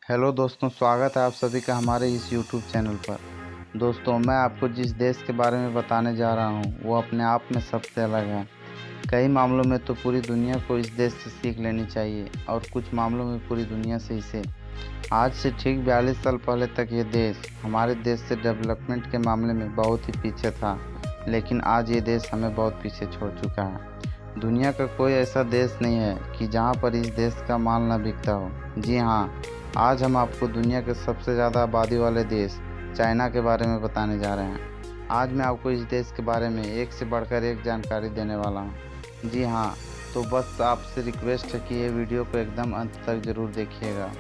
Hello दोस्तों, स्वागत है आप सभी का हमारे इस यूट्यूब चैनल पर। दोस्तों, मैं आपको जिस देश के बारे में बताने जा रहा हूँ वो अपने आप में सबसे अलग है। कई मामलों में तो पूरी दुनिया को इस देश से सीख लेनी चाहिए और कुछ मामलों में पूरी दुनिया से इसे। आज से ठीक 42 साल पहले तक ये देश हमारे देश से डेवलपमेंट के मामले में बहुत ही पीछे था, लेकिन आज ये देश हमें बहुत पीछे छोड़ चुका है। दुनिया का कोई ऐसा देश नहीं है कि जहाँ पर इस देश का माल ना बिकता हो। जी हाँ, आज हम आपको दुनिया के सबसे ज़्यादा आबादी वाले देश चाइना के बारे में बताने जा रहे हैं। आज मैं आपको इस देश के बारे में एक से बढ़कर एक जानकारी देने वाला हूँ। जी हाँ, तो बस आपसे रिक्वेस्ट है कि ये वीडियो को एकदम अंत तक ज़रूर देखिएगा।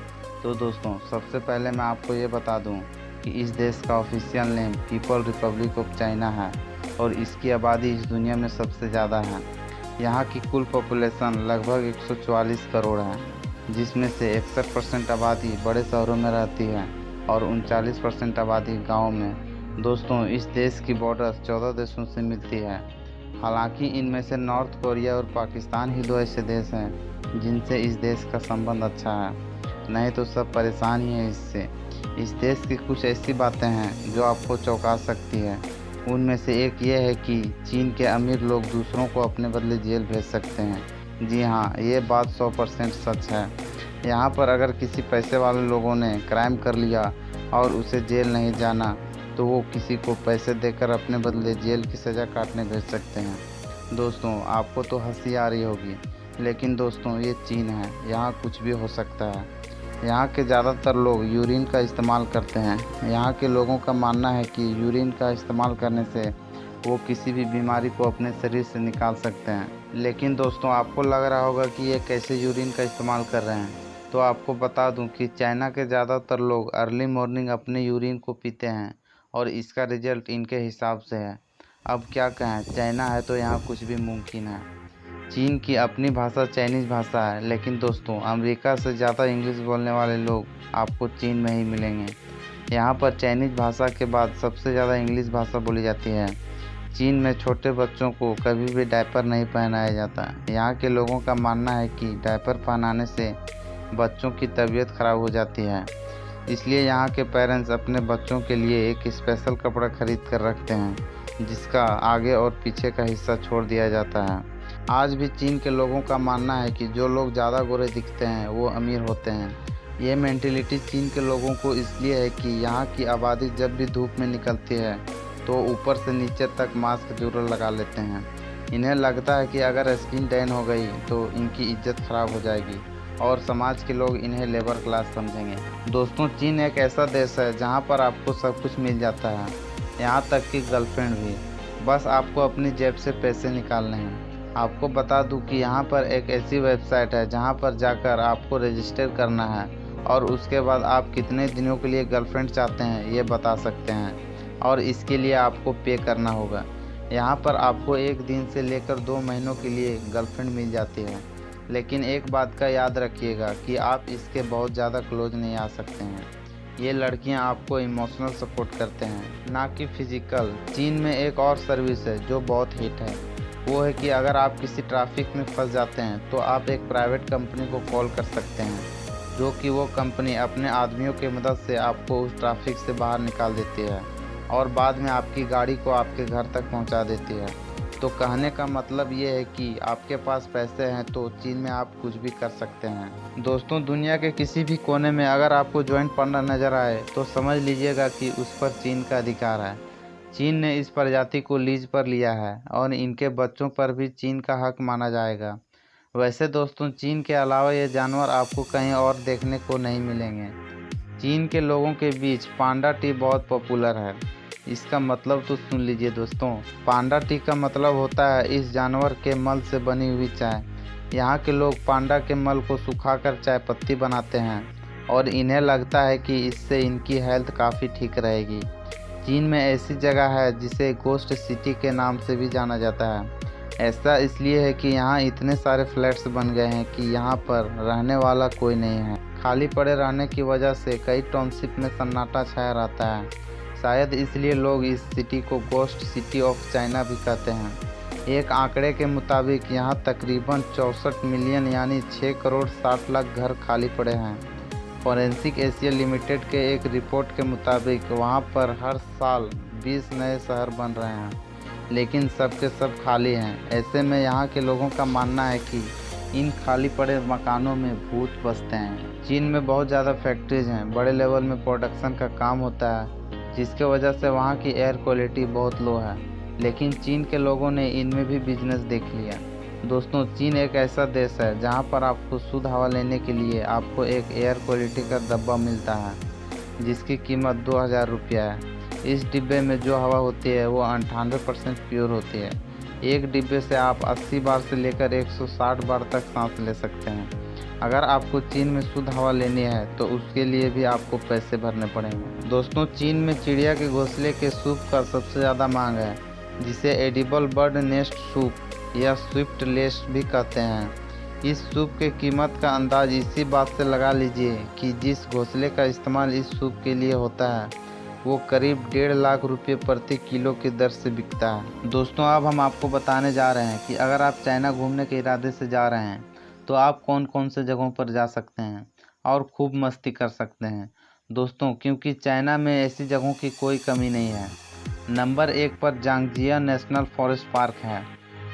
तो दोस्तों, सबसे पहले मैं आपको ये बता दूँ कि इस देश का official name people Republic of China है और इसकी आबादी इस दुनिया में सबसे ज़्यादा है। यहाँ की कुल पॉपुलेशन लगभग 144 करोड़ है, जिसमें से 61% आबादी बड़े शहरों में रहती है और 39% आबादी गाँव में। दोस्तों, इस देश की बॉर्डर 14 देशों से मिलती है। हालांकि इनमें से नॉर्थ कोरिया और पाकिस्तान ही दो ऐसे देश हैं जिनसे इस देश का संबंध अच्छा है, नहीं तो सब परेशान ही है इससे। इस देश की कुछ ऐसी बातें हैं जो आपको चौंका सकती है। उनमें से एक ये है कि चीन के अमीर लोग दूसरों को अपने बदले जेल भेज सकते हैं। जी हाँ, ये बात 100% सच है। यहाँ पर अगर किसी पैसे वाले लोगों ने क्राइम कर लिया और उसे जेल नहीं जाना, तो वो किसी को पैसे देकर अपने बदले जेल की सज़ा काटने भेज सकते हैं। दोस्तों, आपको तो हंसी आ रही होगी, लेकिन दोस्तों ये चीन है, यहाँ कुछ भी हो सकता है। यहाँ के ज़्यादातर लोग यूरिन का इस्तेमाल करते हैं। यहाँ के लोगों का मानना है कि यूरिन का इस्तेमाल करने से वो किसी भी बीमारी को अपने शरीर से निकाल सकते हैं। लेकिन दोस्तों, आपको लग रहा होगा कि ये कैसे यूरिन का इस्तेमाल कर रहे हैं। तो आपको बता दूं कि चाइना के ज़्यादातर लोग अर्ली मॉर्निंग अपने यूरिन को पीते हैं और इसका रिजल्ट इनके हिसाब से है। अब क्या कहें, चाइना है तो यहाँ कुछ भी मुमकिन है। चीन की अपनी भाषा चाइनीज़ भाषा है, लेकिन दोस्तों अमेरिका से ज़्यादा इंग्लिश बोलने वाले लोग आपको चीन में ही मिलेंगे। यहाँ पर चाइनीज़ भाषा के बाद सबसे ज़्यादा इंग्लिश भाषा बोली जाती है। चीन में छोटे बच्चों को कभी भी डायपर नहीं पहनाया जाता। यहाँ के लोगों का मानना है कि डायपर पहनाने से बच्चों की तबीयत खराब हो जाती है, इसलिए यहाँ के पेरेंट्स अपने बच्चों के लिए एक स्पेशल कपड़ा खरीद कर रखते हैं जिसका आगे और पीछे का हिस्सा छोड़ दिया जाता है। आज भी चीन के लोगों का मानना है कि जो लोग ज़्यादा गोरे दिखते हैं वो अमीर होते हैं। ये मेंटेलिटी चीन के लोगों को इसलिए है कि यहाँ की आबादी जब भी धूप में निकलती है तो ऊपर से नीचे तक मास्क जरूर लगा लेते हैं। इन्हें लगता है कि अगर स्किन टैन हो गई तो इनकी इज्जत खराब हो जाएगी और समाज के लोग इन्हें लेबर क्लास समझेंगे। दोस्तों, चीन एक ऐसा देश है जहाँ पर आपको सब कुछ मिल जाता है, यहाँ तक कि गर्लफ्रेंड भी। बस आपको अपनी जेब से पैसे निकालने हैं। आपको बता दूं कि यहाँ पर एक ऐसी वेबसाइट है जहाँ पर जाकर आपको रजिस्टर करना है और उसके बाद आप कितने दिनों के लिए गर्लफ्रेंड चाहते हैं ये बता सकते हैं और इसके लिए आपको पे करना होगा। यहाँ पर आपको एक दिन से लेकर 2 महीनों के लिए गर्लफ्रेंड मिल जाती है, लेकिन एक बात का याद रखिएगा कि आप इसके बहुत ज़्यादा क्लोज नहीं आ सकते हैं। ये लड़कियां आपको इमोशनल सपोर्ट करते हैं, ना कि फिजिकल। चीन में एक और सर्विस है जो बहुत हिट है, वो है कि अगर आप किसी ट्रैफिक में फंस जाते हैं तो आप एक प्राइवेट कंपनी को कॉल कर सकते हैं, जो कि वो कंपनी अपने आदमियों की मदद से आपको उस ट्रैफिक से बाहर निकाल देती है और बाद में आपकी गाड़ी को आपके घर तक पहुंचा देती है। तो कहने का मतलब ये है कि आपके पास पैसे हैं तो चीन में आप कुछ भी कर सकते हैं। दोस्तों, दुनिया के किसी भी कोने में अगर आपको जॉइंट पार्टनर नज़र आए तो समझ लीजिएगा कि उस पर चीन का अधिकार है। चीन ने इस प्रजाति को लीज पर लिया है और इनके बच्चों पर भी चीन का हक माना जाएगा। वैसे दोस्तों, चीन के अलावा ये जानवर आपको कहीं और देखने को नहीं मिलेंगे। चीन के लोगों के बीच पांडा टी बहुत पॉपुलर है। इसका मतलब तो सुन लीजिए दोस्तों। पांडा टी का मतलब होता है इस जानवर के मल से बनी हुई चाय। यहाँ के लोग पांडा के मल को सुखाकर चाय पत्ती बनाते हैं और इन्हें लगता है कि इससे इनकी हेल्थ काफ़ी ठीक रहेगी। चीन में ऐसी जगह है जिसे गोस्ट सिटी के नाम से भी जाना जाता है। ऐसा इसलिए है कि यहाँ इतने सारे फ्लैट्स बन गए हैं कि यहाँ पर रहने वाला कोई नहीं है। खाली पड़े रहने की वजह से कई टाउनशिप में सन्नाटा छाया रहता है। शायद इसलिए लोग इस सिटी को गोस्ट सिटी ऑफ चाइना भी कहते हैं। एक आंकड़े के मुताबिक यहाँ तकरीबन 64 मिलियन यानी 6 करोड़ 60 लाख घर खाली पड़े हैं। फॉरेंसिक एशिया लिमिटेड के एक रिपोर्ट के मुताबिक वहां पर हर साल 20 नए शहर बन रहे हैं, लेकिन सब के सब खाली हैं। ऐसे में यहाँ के लोगों का मानना है कि इन खाली पड़े मकानों में भूत बसते हैं। चीन में बहुत ज़्यादा फैक्ट्रीज हैं, बड़े लेवल में प्रोडक्शन का काम होता है, जिसके वजह से वहाँ की एयर क्वालिटी बहुत लो है, लेकिन चीन के लोगों ने इनमें भी बिजनेस देख लिया। दोस्तों, चीन एक ऐसा देश है जहाँ पर आपको शुद्ध हवा लेने के लिए आपको एक एयर क्वालिटी का डब्बा मिलता है, जिसकी कीमत 2000 रुपया है। इस डिब्बे में जो हवा होती है वो 98% प्योर होती है। एक डिब्बे से आप 80 बार से लेकर 160 बार तक सांस ले सकते हैं। अगर आपको चीन में शुद्ध हवा लेनी है तो उसके लिए भी आपको पैसे भरने पड़ेंगे। दोस्तों, चीन में चिड़िया के घोंसले के सूप का सबसे ज़्यादा मांग है, जिसे एडिबल बर्ड नेस्ट सूप या स्विफ्ट लेस भी कहते हैं। इस सूप की कीमत का अंदाज इसी बात से लगा लीजिए कि जिस घोंसले का इस्तेमाल इस सूप के लिए होता है वो करीब 1.5 लाख रुपये प्रति किलो की दर से बिकता है। दोस्तों, अब हम आपको बताने जा रहे हैं कि अगर आप चाइना घूमने के इरादे से जा रहे हैं तो आप कौन कौन से जगहों पर जा सकते हैं और खूब मस्ती कर सकते हैं। दोस्तों, क्योंकि चाइना में ऐसी जगहों की कोई कमी नहीं है। नंबर 1 पर जांगजिया नेशनल फॉरेस्ट पार्क है।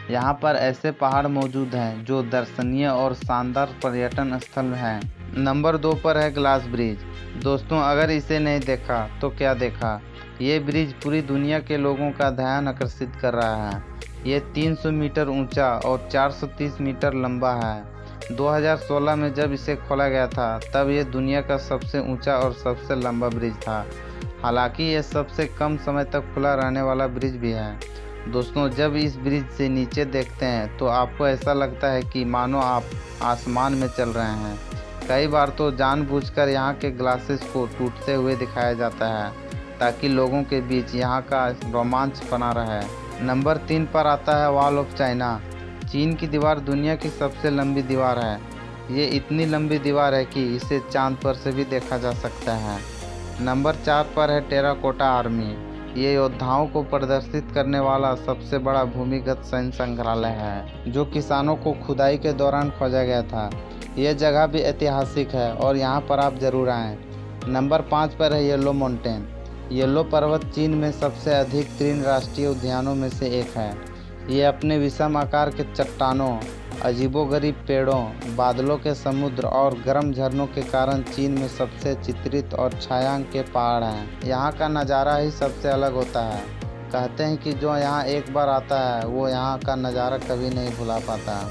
यहाँ पर ऐसे पहाड़ मौजूद हैं जो दर्शनीय और शानदार पर्यटन स्थल हैं। नंबर 2 पर है ग्लास ब्रिज। दोस्तों, अगर इसे नहीं देखा तो क्या देखा, ये ब्रिज पूरी दुनिया के लोगों का ध्यान आकर्षित कर रहा है। ये 300 मीटर ऊंचा और 430 मीटर लंबा है। 2016 में जब इसे खोला गया था तब ये दुनिया का सबसे ऊंचा और सबसे लंबा ब्रिज था। हालांकि ये सबसे कम समय तक खुला रहने वाला ब्रिज भी है। दोस्तों, जब इस ब्रिज से नीचे देखते हैं तो आपको ऐसा लगता है कि मानो आप आसमान में चल रहे हैं। कई बार तो जानबूझकर यहाँ के ग्लासेस को टूटते हुए दिखाया जाता है ताकि लोगों के बीच यहाँ का रोमांच बना रहे। नंबर 3 पर आता है वॉल ऑफ चाइना। चीन की दीवार दुनिया की सबसे लंबी दीवार है। ये इतनी लंबी दीवार है कि इसे चांद पर से भी देखा जा सकता है। नंबर 4 पर है टेराकोटा आर्मी। ये योद्धाओं को प्रदर्शित करने वाला सबसे बड़ा भूमिगत सैन्य संग्रहालय है, जो किसानों को खुदाई के दौरान खोजा गया था। यह जगह भी ऐतिहासिक है और यहाँ पर आप ज़रूर आएँ। नंबर 5 पर है येलो माउंटेन। येलो पर्वत चीन में सबसे अधिक तीर्ण राष्ट्रीय उद्यानों में से एक है। ये अपने विषम आकार के चट्टानों, अजीबोगरीब पेड़ों, बादलों के समुद्र और गर्म झरनों के कारण चीन में सबसे चित्रित और छायांक के पहाड़ हैं। यहाँ का नज़ारा ही सबसे अलग होता है। कहते हैं कि जो यहाँ एक बार आता है वो यहाँ का नज़ारा कभी नहीं भुला पाता।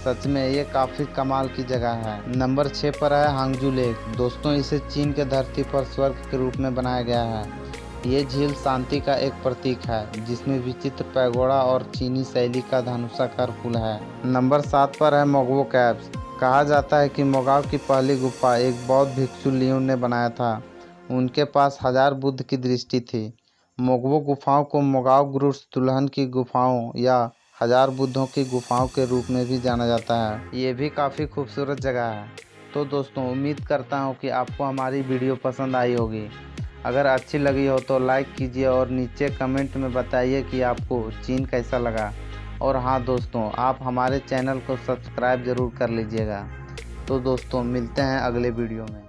सच में ये काफ़ी कमाल की जगह है। नंबर 6 पर है हांगजू लेक। दोस्तों, इसे चीन के धरती पर स्वर्ग के रूप में बनाया गया है। ये झील शांति का एक प्रतीक है, जिसमें विचित्र पैगोडा और चीनी शैली का धनुषाकार पुल है। नंबर 7 पर है मोगवो कैव्स। कहा जाता है कि मोगाव की पहली गुफा एक बौद्ध भिक्षु लियोन ने बनाया था। उनके पास 1000 बुद्ध की दृष्टि थी। मोगवो गुफाओं को मोगाव गुरु दुल्हन की गुफाओं या 1000 बुद्धों की गुफाओं के रूप में भी जाना जाता है। ये भी काफ़ी खूबसूरत जगह है। तो दोस्तों, उम्मीद करता हूँ कि आपको हमारी वीडियो पसंद आई होगी। अगर अच्छी लगी हो तो लाइक कीजिए और नीचे कमेंट में बताइए कि आपको चीन कैसा लगा। और हाँ दोस्तों, आप हमारे चैनल को सब्सक्राइब ज़रूर कर लीजिएगा। तो दोस्तों, मिलते हैं अगले वीडियो में।